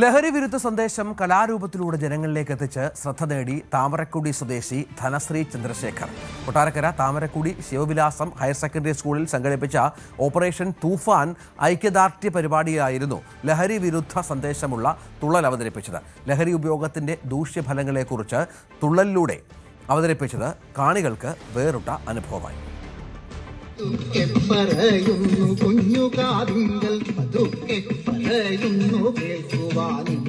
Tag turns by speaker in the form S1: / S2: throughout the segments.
S1: ലഹരി വിരുദ്ധ സന്ദേശം കലാരൂപത്തിലൂടെ ജനങ്ങളിലേക്ക് എത്തിച്ച് ശ്രദ്ധ നേടി താമരക്കുടി സ്വദേശി ധനശ്രീ ചന്ദ്രശേഖർ. കൊട്ടാരക്കര താമരക്കുടി ശിവവിലാസം ഹയർ സെക്കൻഡറി സ്കൂളിൽ സംഘടിപ്പിച്ച ഓപ്പറേഷൻ തൂഫാൻ ഐക്യദാർഢ്യ പരിപാടിയായിരുന്നു ലഹരി വിരുദ്ധ സന്ദേശമുള്ള തുള്ളൽ അവതരിപ്പിച്ചത്. ലഹരി ഉപയോഗത്തിന്റെ ദൂഷ്യഫലങ്ങളെക്കുറിച്ച് തുള്ളലിലൂടെ അവതരിപ്പിച്ചത് കാണികൾക്ക് വേറിട്ട അനുഭവമായി.
S2: പറയുന്നു കുഞ്ഞുകാവിങ്കൽ പതുക്കെ പറയുന്നു കേൾക്കുവാനും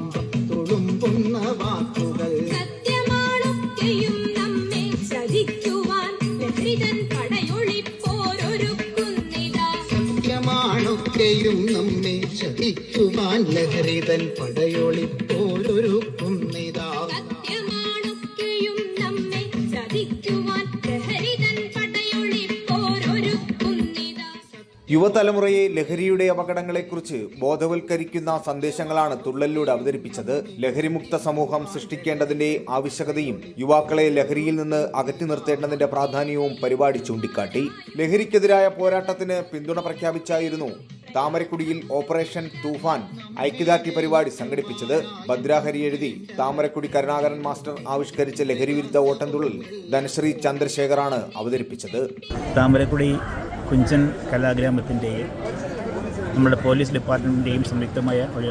S2: തുളുമ്പുന്ന വാക്കുകൾ
S3: സത്യമാണൊക്കെയും നമ്മെ ചതിക്കുവാൻ ലഹരിതൻ പടയൊളിപ്പോരൊരുക്കുന്നിതാ.
S2: സത്യമാണൊക്കെയും നമ്മെ ചതിക്കുവാൻ ലഹരിതൻ പടയൊളിപ്പോരൊരുക്കുന്നിതാ.
S3: സത്യമാണൊക്കെയും നമ്മെ ചതിക്കുവാൻ ലഹരിതൻ
S4: യുവതലമുറയെ ലഹരിയുടെ അപകടങ്ങളെക്കുറിച്ച് ബോധവൽക്കരിക്കുന്ന സന്ദേശങ്ങളാണ് തുള്ളലിലൂടെ അവതരിപ്പിച്ചത്. ലഹരിമുക്ത സമൂഹം സൃഷ്ടിക്കേണ്ടതിന്റെ ആവശ്യകതയും യുവാക്കളെ ലഹരിയിൽ നിന്ന് അകറ്റി നിർത്തേണ്ടതിന്റെ പ്രാധാന്യവും പരിപാടി ചൂണ്ടിക്കാട്ടി. ലഹരിക്കെതിരായ പോരാട്ടത്തിന് പിന്തുണ പ്രഖ്യാപിച്ചായിരുന്നു താമരക്കുടിയിൽ ഓപ്പറേഷൻ തൂഫാൻ ഐക്യദാർഢ്യ പരിപാടി സംഘടിപ്പിച്ചത്. ഭദ്രാഹരി എഴുതി താമരക്കുടി കരുണാകരൻ മാസ്റ്റർ ആവിഷ്കരിച്ച ലഹരി വിരുദ്ധ ഓട്ടംതുള്ളൽ ധനശ്രീ ചന്ദ്രശേഖറാണ് അവതരിപ്പിച്ചത്.
S5: താമരക്കുടി കുഞ്ചൻ കലാഗ്രാമത്തിൻ്റെയും നമ്മുടെ പോലീസ് ഡിപ്പാർട്ട്മെൻറ്റിൻ്റെയും സംയുക്തമായ ഒരു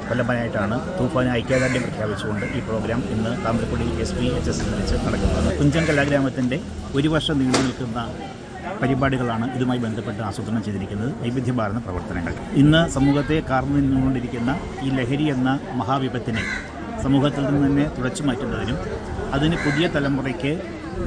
S5: ഫലമായിട്ടാണ് തൂഫാൻ ഐക്യദാർഢ്യം പ്രഖ്യാപിച്ചുകൊണ്ട് ഈ പ്രോഗ്രാം ഇന്ന് താമരക്കുടി SPHS വെച്ച് നടക്കുന്നത്. കുഞ്ചൻ കലാഗ്രാമത്തിൻ്റെ ഒരു വർഷം നീണ്ടു നിൽക്കുന്ന പരിപാടികളാണ് ഇതുമായി ബന്ധപ്പെട്ട് ആസൂത്രണം ചെയ്തിരിക്കുന്നത്. വൈവിധ്യമാർന്ന പ്രവർത്തനങ്ങൾ ഇന്ന് സമൂഹത്തെ കാർന്നു നിന്നുകൊണ്ടിരിക്കുന്ന ഈ ലഹരി എന്ന മഹാവിപത്തിനെ സമൂഹത്തിൽ നിന്ന് തന്നെ തുടച്ചു മാറ്റുന്നതിനും അതിന് പുതിയ തലമുറയ്ക്ക്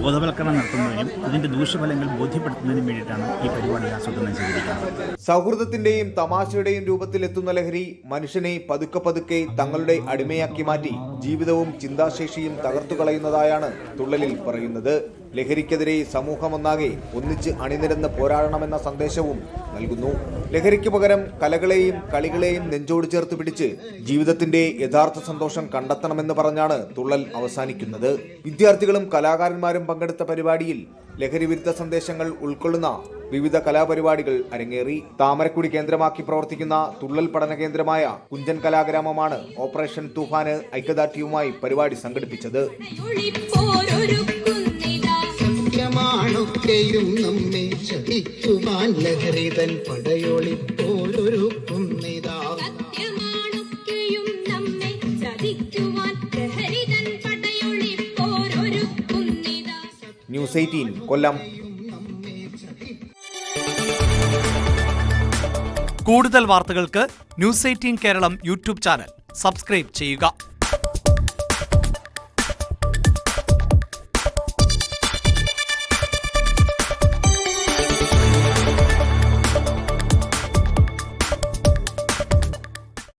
S5: ബോധവൽക്കരണം നടത്തുന്നതിനും ഇതിന്റെ ദൂഷ്യഫലങ്ങൾ ബോധ്യപ്പെടുത്തുന്നതിനും വേണ്ടിയിട്ടാണ് ഈ പരിപാടി ആസൂത്രണം ചെയ്തിരിക്കുന്നത്.
S4: സൗഹൃദത്തിന്റെയും തമാശയുടെയും രൂപത്തിലെത്തുന്ന ലഹരി മനുഷ്യനെ പതുക്കെ പതുക്കെ തങ്ങളുടെ അടിമയാക്കി മാറ്റി ജീവിതവും ചിന്താശേഷിയും തകർത്തു കളയുന്നതായാണ് തുള്ളലിൽ പറയുന്നത്. ലഹരിക്കെതിരെ സമൂഹമൊന്നാകെ ഒന്നിച്ച് അണിനിരന്ന് പോരാടണമെന്ന സന്ദേശവും നൽകുന്നു. ലഹരിക്ക് പകരം കലകളെയും കളികളെയും നെഞ്ചോട് ചേർത്ത് പിടിച്ച് ജീവിതത്തിന്റെ യഥാർത്ഥ സന്തോഷം കണ്ടെത്തണമെന്ന് പറഞ്ഞാണ് തുള്ളൽ അവസാനിക്കുന്നത്. വിദ്യാർത്ഥികളും കലാകാരന്മാരും പങ്കെടുത്ത പരിപാടിയിൽ ലഹരി വിരുദ്ധ സന്ദേശങ്ങൾ ഉൾക്കൊള്ളുന്ന വിവിധ കലാപരിപാടികൾ അരങ്ങേറി. താമരക്കുടി കേന്ദ്രമാക്കി പ്രവർത്തിക്കുന്ന തുള്ളൽ പഠന കേന്ദ്രമായ കുഞ്ചൻ കലാഗ്രാമമാണ് ഓപ്പറേഷൻ തൂഫാന് ഐക്യദാർഢ്യവുമായി പരിപാടി സംഘടിപ്പിച്ചത്.
S2: സത്യമാണൊക്കെയും നമ്മെ ചതിക്കുവാൻ ലഹരിതൻ പടയൊളിപ്പോരൊരുക്കുന്നിതാ.
S3: സത്യമാണൊക്കെയും നമ്മെ ചതിക്കുവാൻ ലഹരിതൻ പടയൊളിപ്പോരൊരുക്കുന്നിതാ.
S4: ന്യൂസ് 18 കൊല്ലം.
S6: കൂടുതൽ വാർത്തകൾക്ക് news 18 Keralam YouTube channel subscribe ചെയ്യുക.